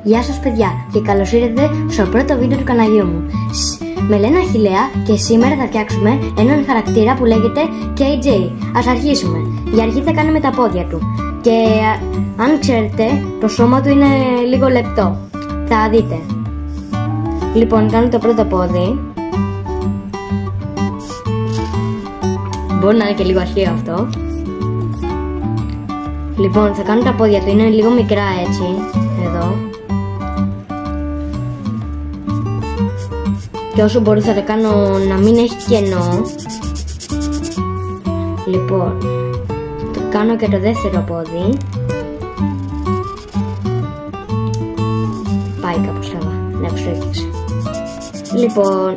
Γεια σας παιδιά και καλώς ήρθατε στο πρώτο βίντεο του καναλιού μου. Με λένε Αχιλλέα και σήμερα θα φτιάξουμε έναν χαρακτήρα που λέγεται KJ. Ας αρχίσουμε. Για αρχή θα κάνουμε τα πόδια του. Και αν ξέρετε, το σώμα του είναι λίγο λεπτό. Θα δείτε. Λοιπόν, κάνω το πρώτο πόδι. Μπορεί να είναι και λίγο αστείο αυτό. Λοιπόν, θα κάνω τα πόδια του, είναι λίγο μικρά έτσι, εδώ. Και όσο μπορώ θα το κάνω να μην έχει κενό. Λοιπόν, το κάνω και το δεύτερο πόδι. Πάει κάπως καλά, να εξωγήξε. Λοιπόν,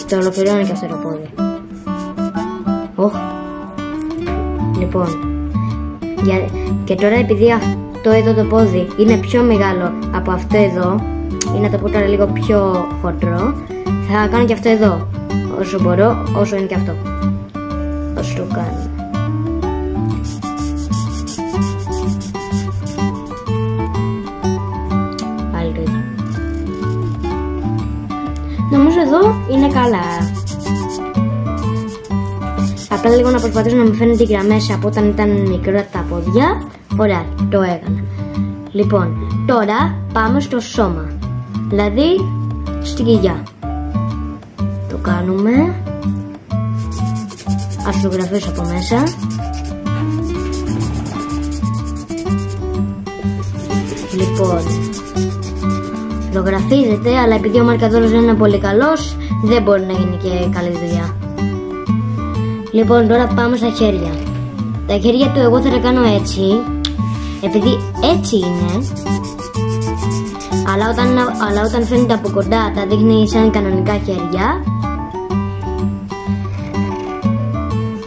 το ολοκληρώνω και αυτό το πόδι. Λοιπόν, και τώρα επειδή αυτό εδώ το πόδι είναι πιο μεγάλο από αυτό εδώ, ή να το πω τώρα λίγο πιο χοντρό, θα κάνω και αυτό εδώ, όσο μπορώ, όσο είναι και αυτό. Όσο το κάνω. Πάλι το ίδιο. Νομίζω εδώ είναι καλά. Απλά λίγο να προσπαθήσω να μου φαίνεται οι γραμμές από όταν ήταν μικρά τα πόδια. Ωραία, το έκανα. Λοιπόν, τώρα πάμε στο σώμα. Δηλαδή, στην κοιλιά. Το κάνουμε. Ας το γραφήσω από μέσα. Λοιπόν, το γραφίζεται, αλλά επειδή ο μαρκαδόρος δεν είναι πολύ καλός, δεν μπορεί να γίνει και καλή δουλειά. Λοιπόν, τώρα πάμε στα χέρια. Τα χέρια του εγώ θα τα κάνω έτσι, επειδή έτσι είναι. Αλλά όταν φαίνεται από κοντά τα δείχνει σαν κανονικά χέρια.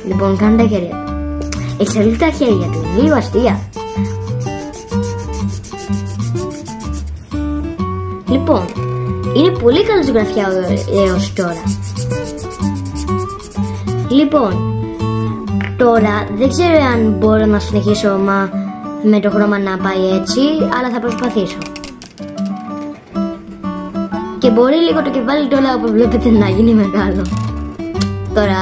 Λοιπόν, κάνω τα χέρια. Εξελίγει τα χέρια του, λίγο αστεία. Λοιπόν, είναι πολύ καλή ζωγραφιά έως τώρα. Λοιπόν, τώρα δεν ξέρω αν μπορώ να συνεχίσω με το χρώμα να πάει έτσι, αλλά θα προσπαθήσω. Και μπορεί λίγο το κεφάλι του, όπως βλέπετε, να γίνει μεγάλο. Τώρα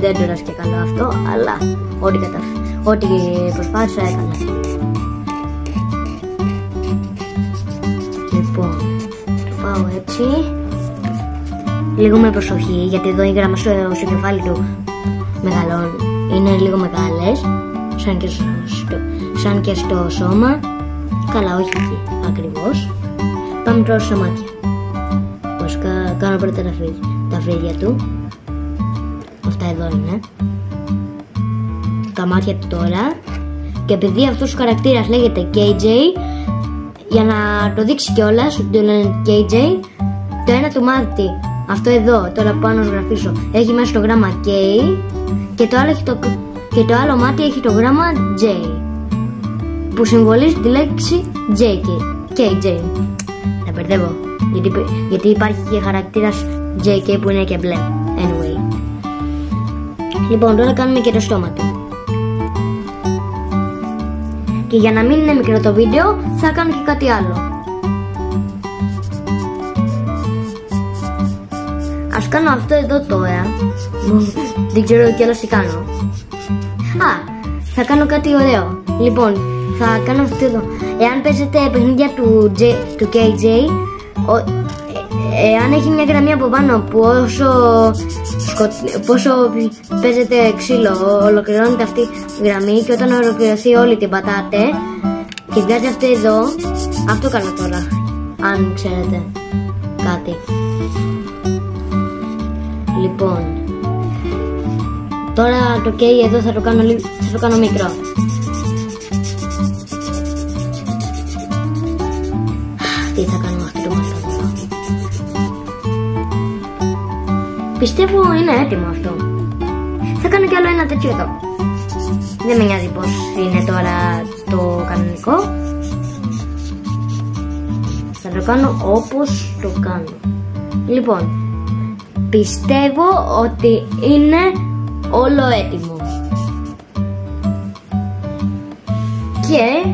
δεν το και καλό αυτό, αλλά ό,τι προσπάθησα έκανα. Λοιπόν, το πάω έτσι. Λίγο με προσοχή, γιατί εδώ οι γραμμές στο κεφάλι του μεγαλώνουν. Είναι λίγο μεγάλες, σαν και στο σώμα. Καλά, όχι εκεί ακριβώς. Πάμε τώρα στα μάτια. Κάνω πρώτα τα φρύδια του. Αυτά εδώ είναι. Τα μάτια του τώρα. Και επειδή αυτός ο χαρακτήρας λέγεται KJ, για να το δείξει κιόλας ότι το λένε KJ, το ένα του μάτι, αυτό εδώ, τώρα που πάνω γραφίσω, έχει μέσα το γράμμα K, και το άλλο μάτι έχει το γράμμα J, που συμβολίζει τη λέξη KJ. Τα μπερδεύω, γιατί υπάρχει και χαρακτήρας JK που είναι και μπλε. Anyway. Λοιπόν, τώρα κάνουμε και το στόμα του. Και για να μην είναι μικρό το βίντεο, θα κάνω και κάτι άλλο. Ας κάνω αυτό εδώ τώρα. Δεν ξέρω κιόλας τι κάνω. Θα κάνω κάτι ωραίο. Λοιπόν, θα κάνω αυτό εδώ. Εάν παίζετε παιχνίδια του KJ, εάν έχει μια γραμμή από πάνω που όσο παίζετε ξύλο, ολοκληρώνεται αυτή η γραμμή, και όταν ολοκληρωθεί όλη την πατάτε και βγάζει αυτό εδώ. Αυτό κάνω τώρα, αν ξέρετε κάτι. Λοιπόν, τώρα το K εδώ θα το κάνω μικρό. Τι θα κάνω αυτό το μάθημα. Πιστεύω είναι έτοιμο αυτό. Θα κάνω κι άλλο ένα τέτοιο εδώ. Δεν με νοιάζει πως είναι τώρα το κανονικό. Θα το κάνω όπως το κάνω. Λοιπόν, πιστεύω ότι είναι όλο έτοιμο. Και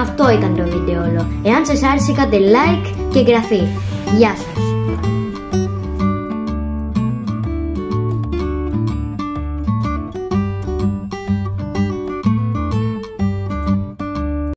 Αυτό ήταν το βίντεο όλο. Εάν σας άρεσε κάντε like και εγγραφή. Γεια σας.